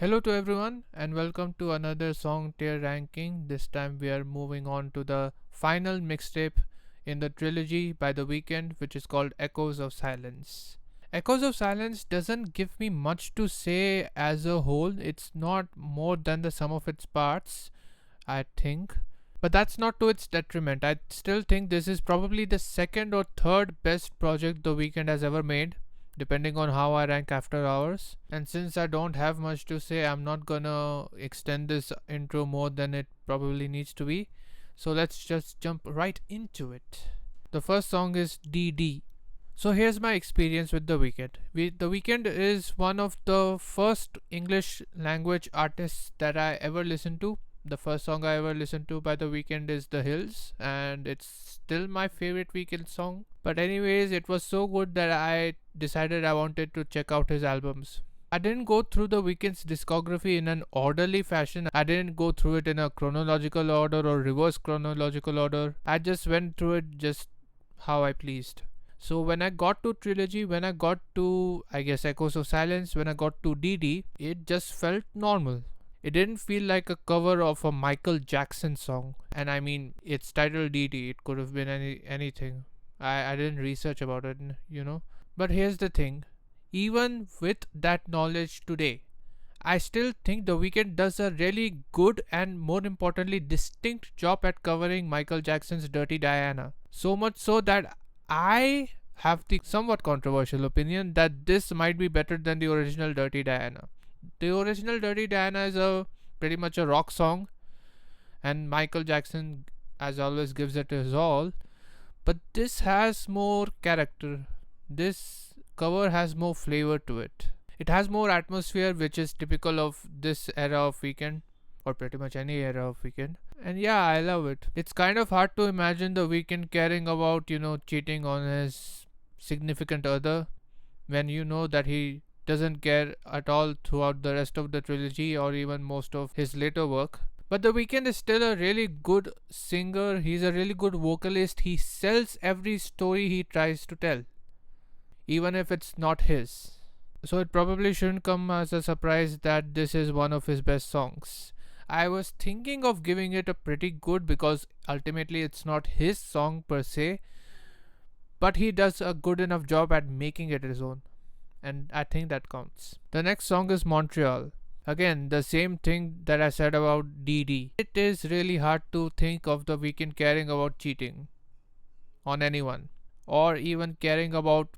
Hello to everyone and welcome to another song tier ranking. This time we are moving on to the final mixtape in the trilogy by The Weeknd, which is called Echoes of Silence. Echoes of Silence doesn't give me much to say as a whole. It's not more than the sum of its parts, I think. But that's not to its detriment. I still think this is probably the second or third best project The Weeknd has ever made, depending on how I rank after hours. And since I don't have much to say, I'm not gonna extend this intro more than it probably needs to be. So let's just jump right into it. The first song is DD. So here's my experience with The Weeknd. The Weeknd is one of the first English language artists that I ever listened to. The first song I ever listened to by The Weeknd is The Hills, and it's still my favorite Weeknd song. But anyways, it was so good that I decided I wanted to check out his albums. I didn't go through The Weeknd's discography in an orderly fashion. I didn't go through it in a chronological order or reverse chronological order. I just went through it just how I pleased. So when I got to Trilogy, when I got to, I guess, Echoes of Silence, when I got to DD, it just felt normal. It didn't feel like a cover of a Michael Jackson song. And I mean, it's titled DD. It could have been anything. I didn't research about it. But here's the thing. Even with that knowledge today, I still think The Weeknd does a really good and more importantly distinct job at covering Michael Jackson's Dirty Diana. So much so that I have the somewhat controversial opinion that this might be better than the original Dirty Diana. The original Dirty Diana is pretty much a rock song, and Michael Jackson, as always, gives it his all. But this has more character. This cover has more flavor to it. It has more atmosphere, which is typical of this era of Weeknd, or pretty much any era of Weeknd. And yeah, I love it. It's kind of hard to imagine The Weeknd caring about, cheating on his significant other when you know that he doesn't care at all throughout the rest of the trilogy or even most of his later work. But The Weeknd is still a really good singer. He's a really good vocalist. He sells every story he tries to tell, even if it's not his. So it probably shouldn't come as a surprise that this is one of his best songs. I was thinking of giving it a pretty good because ultimately it's not his song per se, but he does a good enough job at making it his own, and I think that counts. The next song is Montreal. Again, the same thing that I said about DD. It is really hard to think of The Weeknd caring about cheating on anyone, or even caring about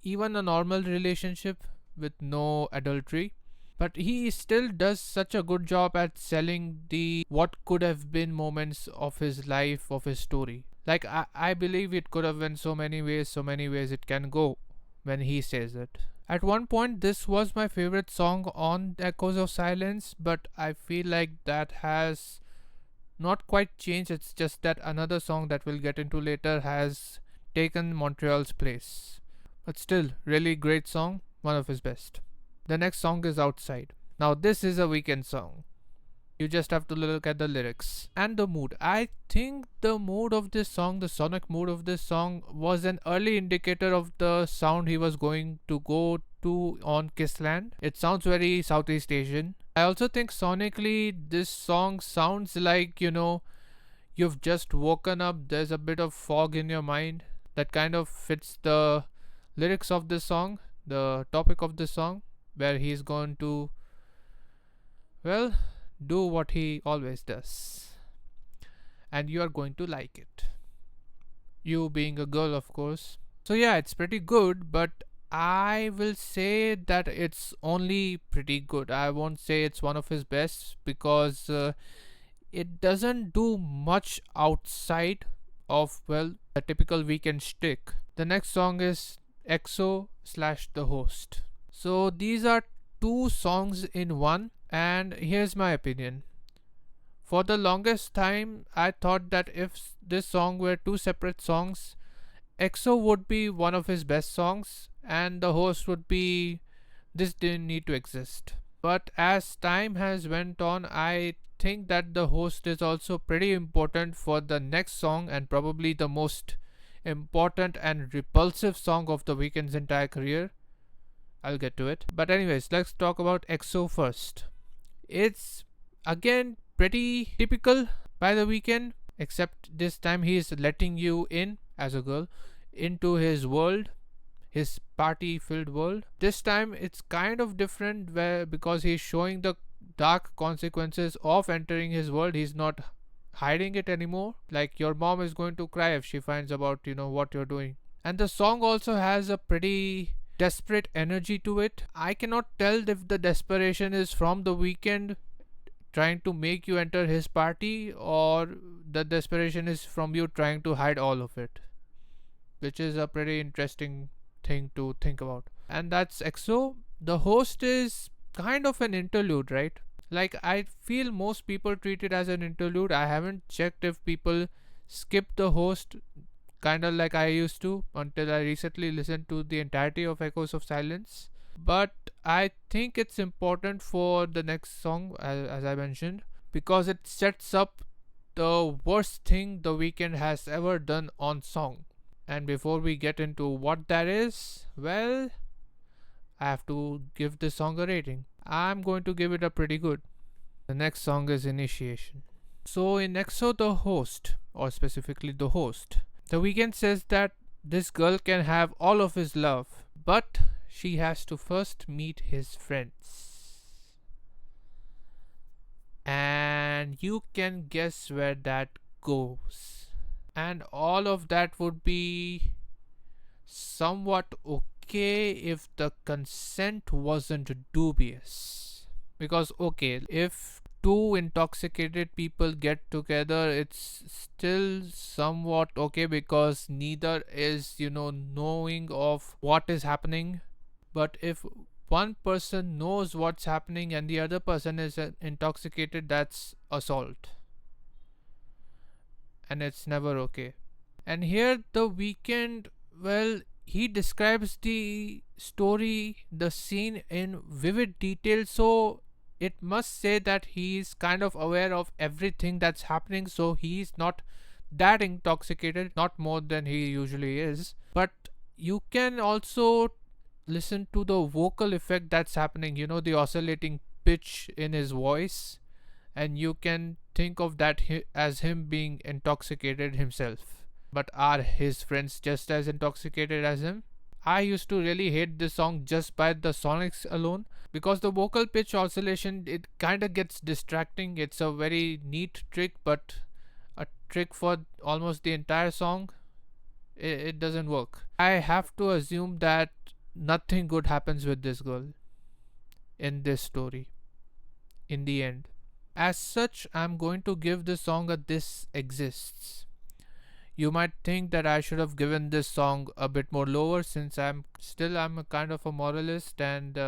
even a normal relationship with no adultery. But he still does such a good job at selling the what could have been moments of his life, of his story. Like, I believe it could have been so many ways it can go when he says it. At one point, this was my favorite song on Echoes of Silence, but I feel like that has not quite changed. It's just that another song that we'll get into later has taken Montreal's place. But still, really great song, one of his best. The next song is Outside. Now, this is a Weeknd song. You just have to look at the lyrics and the mood. I think the mood of this song, the sonic mood of this song, was an early indicator of the sound he was going to go to on Kissland. It sounds very Southeast Asian. I also think sonically, this song sounds like, you've just woken up, there's a bit of fog in your mind. That kind of fits the lyrics of this song, the topic of this song, where he's going to, well, do what he always does, and you are going to like it, you being a girl, of course. So yeah, it's pretty good, but I will say that it's only pretty good. I won't say it's one of his best because it doesn't do much outside of, well, the typical Weeknd shtick. The next song is EXO slash The Host. So these are two songs in one, and here's my opinion. For the longest time, I thought that if this song were two separate songs, EXO would be one of his best songs, and The Host would be, this didn't need to exist. But as time has went on, I think that The Host is also pretty important for the next song, and probably the most important and repulsive song of The Weeknd's entire career. I'll get to it. But anyways, let's talk about EXO first. It's again pretty typical by the Weeknd, except this time he is letting you in as a girl into his world, his party filled world. This time it's kind of different where because he's showing the dark consequences of entering his world. He's not hiding it anymore. Like your mom is going to cry if she finds about, what you're doing. And the song also has a pretty desperate energy to it. I cannot tell if the desperation is from the Weeknd trying to make you enter his party or the desperation is from you trying to hide all of it, which is a pretty interesting thing to think about. And that's EXO. The host is kind of an interlude, right? Like, I feel most people treat it as an interlude. I haven't checked if people skip the host kind of like I used to until I recently listened to the entirety of Echoes of Silence. But I think it's important for the next song, as I mentioned, because it sets up the worst thing the Weeknd has ever done on song. And before we get into what that is, well, I have to give this song a rating. I'm going to give it a pretty good. The next song is Initiation. So in EXO the host, or specifically the host, the Weeknd says that this girl can have all of his love, but she has to first meet his friends. And you can guess where that goes. And all of that would be somewhat okay if the consent wasn't dubious. Because, okay, if two intoxicated people get together, it's still somewhat okay because neither is, knowing of what is happening. But if one person knows what's happening and the other person is intoxicated, that's assault. And it's never okay. And here the Weeknd, well, he describes the story, the scene in vivid detail, so it must say that he is kind of aware of everything that's happening, so he's not that intoxicated, not more than he usually is. But you can also listen to the vocal effect that's happening, the oscillating pitch in his voice, and you can think of that as him being intoxicated himself. But are his friends just as intoxicated as him? I used to really hate this song just by the sonics alone because the vocal pitch oscillation, it kind of gets distracting. It's a very neat trick, but a trick for almost the entire song, it doesn't work. I have to assume that nothing good happens with this girl in this story in the end. As such, I'm going to give this song a "this exists." You might think that I should have given this song a bit more lower since I'm a kind of a moralist, and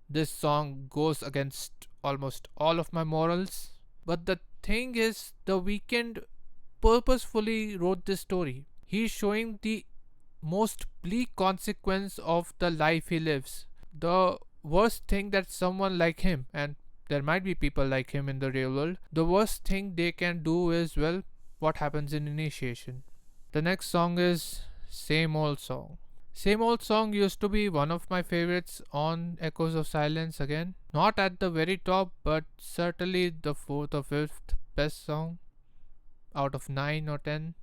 this song goes against almost all of my morals. But the thing is, the Weeknd purposefully wrote this story. He's showing the most bleak consequence of the life he lives. The worst thing that someone like him, and there might be people like him in the real world, the worst thing they can do is, well, what happens in Initiation. The next song is Same Old Song. Same Old Song used to be one of my favorites on Echoes of Silence again. Not at the very top, but certainly the fourth or fifth best song out of 9 or 10.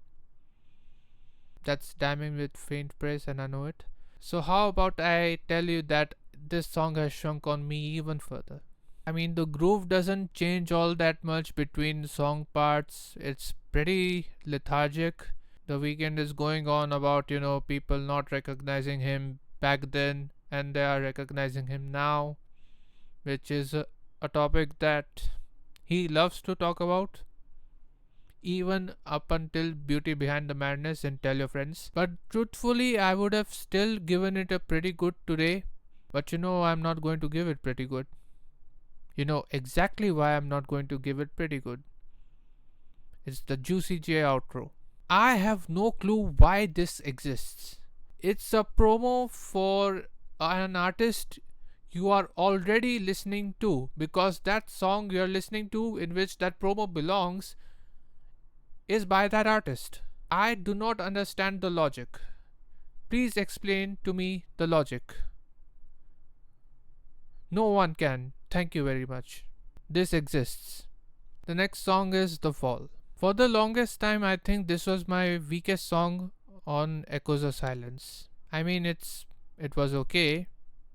That's damning with faint praise, and I know it. So, how about I tell you that this song has shrunk on me even further? I mean, the groove doesn't change all that much between song parts. It's pretty lethargic. The Weeknd is going on about, people not recognizing him back then and they are recognizing him now, which is a topic that he loves to talk about, even up until Beauty Behind the Madness and Tell Your Friends. But truthfully, I would have still given it a pretty good today. But I'm not going to give it pretty good. You know exactly why I'm not going to give it pretty good. It's the Juicy J outro. I have no clue why this exists. It's a promo for an artist you are already listening to, because that song you're listening to, in which that promo belongs, is by that artist. I do not understand the logic. Please explain to me the logic. No one can. Thank you very much. this exists. The next song is The Fall. For the longest time, I think this was my weakest song on Echoes of Silence. I mean, it was okay.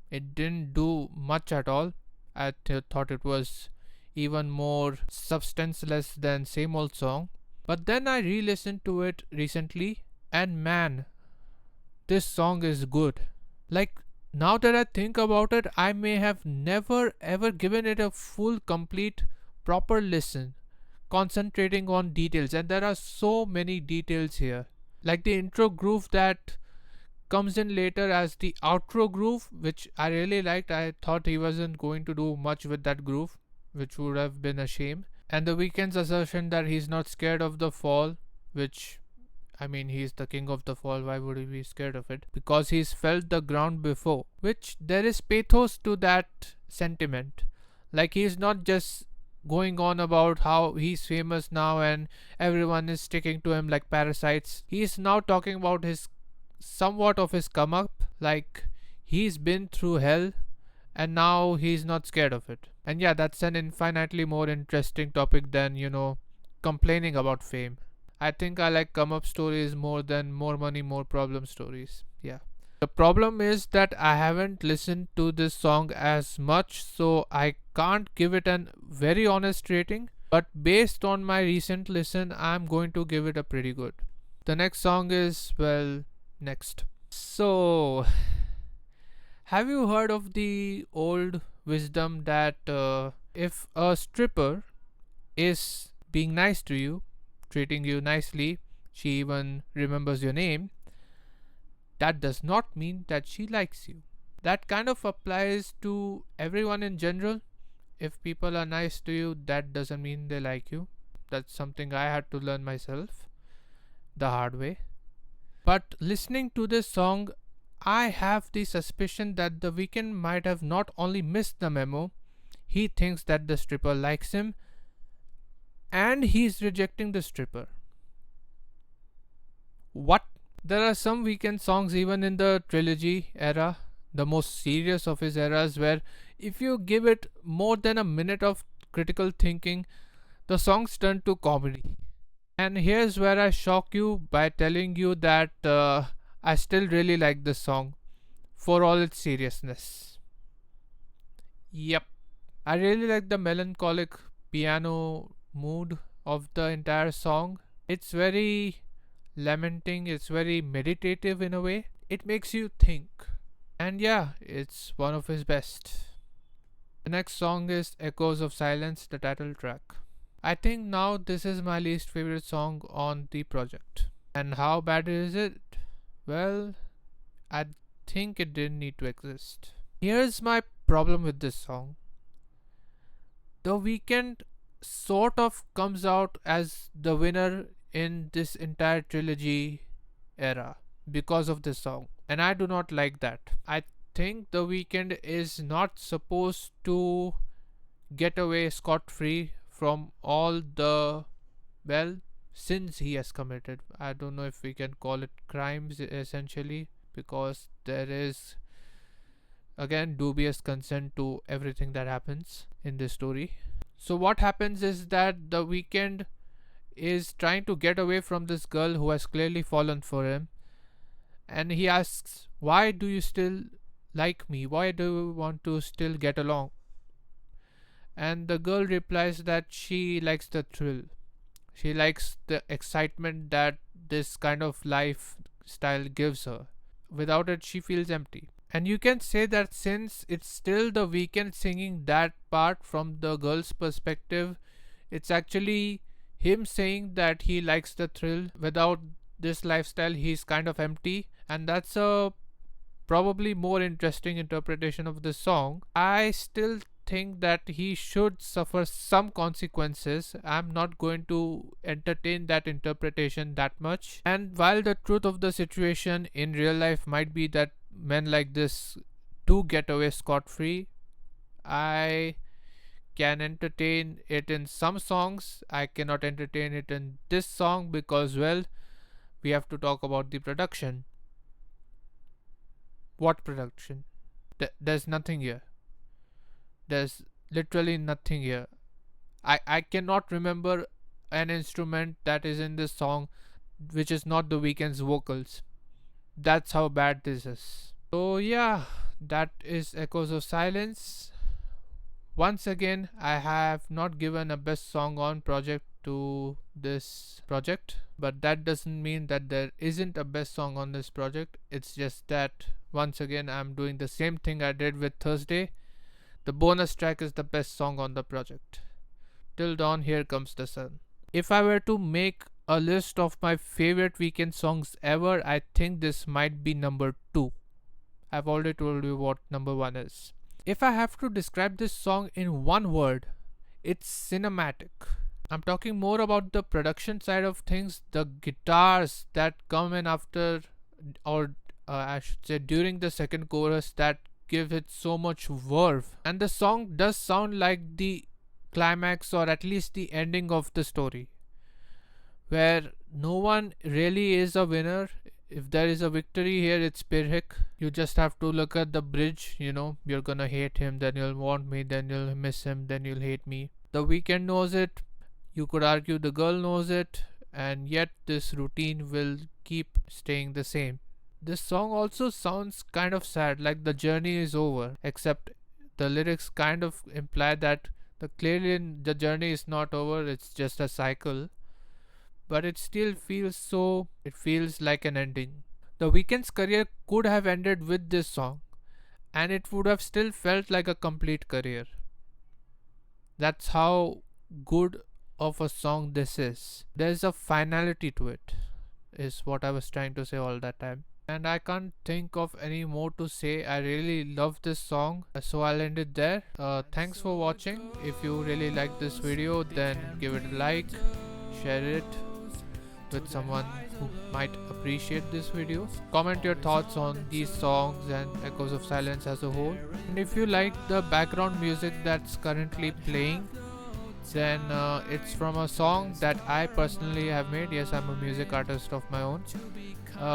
It didn't do much at all. Thought it was even more substanceless than same old song. But then I re-listened to it recently, and man, this song is good. Like, now that I think about it, I may have never ever given it a full, complete, proper listen, concentrating on details, and there are so many details here. Like the intro groove that comes in later as the outro groove, which I really liked. I thought he wasn't going to do much with that groove, which would have been a shame. And the Weeknd's assertion that he's not scared of the fall, which, I mean, he's the king of the fall, why would he be scared of it? Because he's felt the ground before, which there is pathos to that sentiment. Like, he's not just going on about how he's famous now and everyone is sticking to him like parasites. He's now talking about his somewhat of his come up, like he's been through hell and now he's not scared of it. And yeah, that's an infinitely more interesting topic than, complaining about fame. I think I like come up stories more than more money, more problem stories. Yeah. The problem is that I haven't listened to this song as much, so I can't give it an very honest rating. But based on my recent listen, I'm going to give it a pretty good. The next song is, well, next. So, have you heard of the old wisdom that if a stripper is being nice to you, treating you nicely, she even remembers your name, that does not mean that she likes you. That kind of applies to everyone in general. If people are nice to you, that doesn't mean they like you. That's something I had to learn myself the hard way. But listening to this song, I have the suspicion that The Weeknd might have not only missed the memo, he thinks that the stripper likes him and he's rejecting the stripper. What? There are some Weeknd songs even in the trilogy era, the most serious of his eras, where if you give it more than a minute of critical thinking, the songs turn to comedy. And here's where I shock you by telling you that I still really like this song for all its seriousness. Yep, I really like the melancholic piano mood of the entire song. It's very lamenting, it's very meditative in a way. It makes you think. And yeah, it's one of his best. The next song is Echoes of Silence, the title track. I think now this is my least favorite song on the project. And how bad is it? Well, I think it didn't need to exist. Here's my problem with this song. The Weeknd sort of comes out as the winner in this entire trilogy era because of this song, and I do not like that. I think The Weeknd is not supposed to get away scot free from all the, well, sins he has committed. I don't know if we can call it crimes essentially, because there is again dubious consent to everything that happens in this story. So what happens is that The Weeknd is trying to get away from this girl who has clearly fallen for him, and he asks, why do you still like me? Why do you want to still get along? And the girl replies that she likes the thrill. She likes the excitement that this kind of lifestyle gives her. Without it, she feels empty. And you can say that since it's still The Weeknd singing that part from the girl's perspective, it's actually him saying that he likes the thrill. Without this lifestyle, he's kind of empty. And that's a probably more interesting interpretation of the song. I still think that he should suffer some consequences. I'm not going to entertain that interpretation that much. And while the truth of the situation in real life might be that men like this do get away scot free, I can entertain it in some songs. I cannot entertain it in this song because, well, we have to talk about the production. What production? There's nothing here. There's literally nothing here. I cannot remember an instrument that is in this song which is not the Weeknd's vocals. That's how bad this is. So yeah, that is Echoes of Silence. Once again, I have not given a best song on project to this project, but that doesn't mean that there isn't a best song on this project. It's just that once again, I'm doing the same thing I did with Thursday. The bonus track is the best song on the project. Till Dawn, Here Comes the Sun. If I were to make a list of my favorite Weeknd songs ever, I think this might be number 2. I've already told you what number 1 is. If I have to describe this song in one word, it's cinematic. I'm talking more about the production side of things, the guitars that come in after, or I should say during the second chorus, that give it so much verve. And the song does sound like the climax or at least the ending of the story, where no one really is a winner. If there is a victory here, it's Pirhik. You just have to look at the bridge, you're gonna hate him, then you'll want me, then you'll miss him, then you'll hate me. The Weeknd knows it, you could argue the girl knows it, and yet this routine will keep staying the same. This song also sounds kind of sad, like the journey is over, except the lyrics kind of imply that clearly the journey is not over, it's just a cycle. But it still feels so, it feels like an ending. The Weeknd's career could have ended with this song, and it would have still felt like a complete career. That's how good of a song this is. There's a finality to it, is what I was trying to say all that time. And I can't think of any more to say. I really love this song, so I'll end it there. Thanks for watching. If you really like this video, then give it a like, share it with someone who might appreciate this video. Comment your thoughts on these songs and Echoes of Silence as a whole. And if you like the background music that's currently playing, then it's from a song that I personally have made. Yes, I'm a music artist of my own.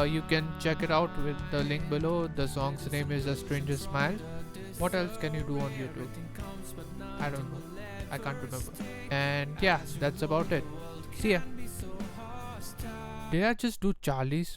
You can check it out with the link below. The song's name is A Stranger's Smile. What else can you do on YouTube? I don't know. I can't remember. And yeah, that's about it. See ya. Did I just do Charlie's?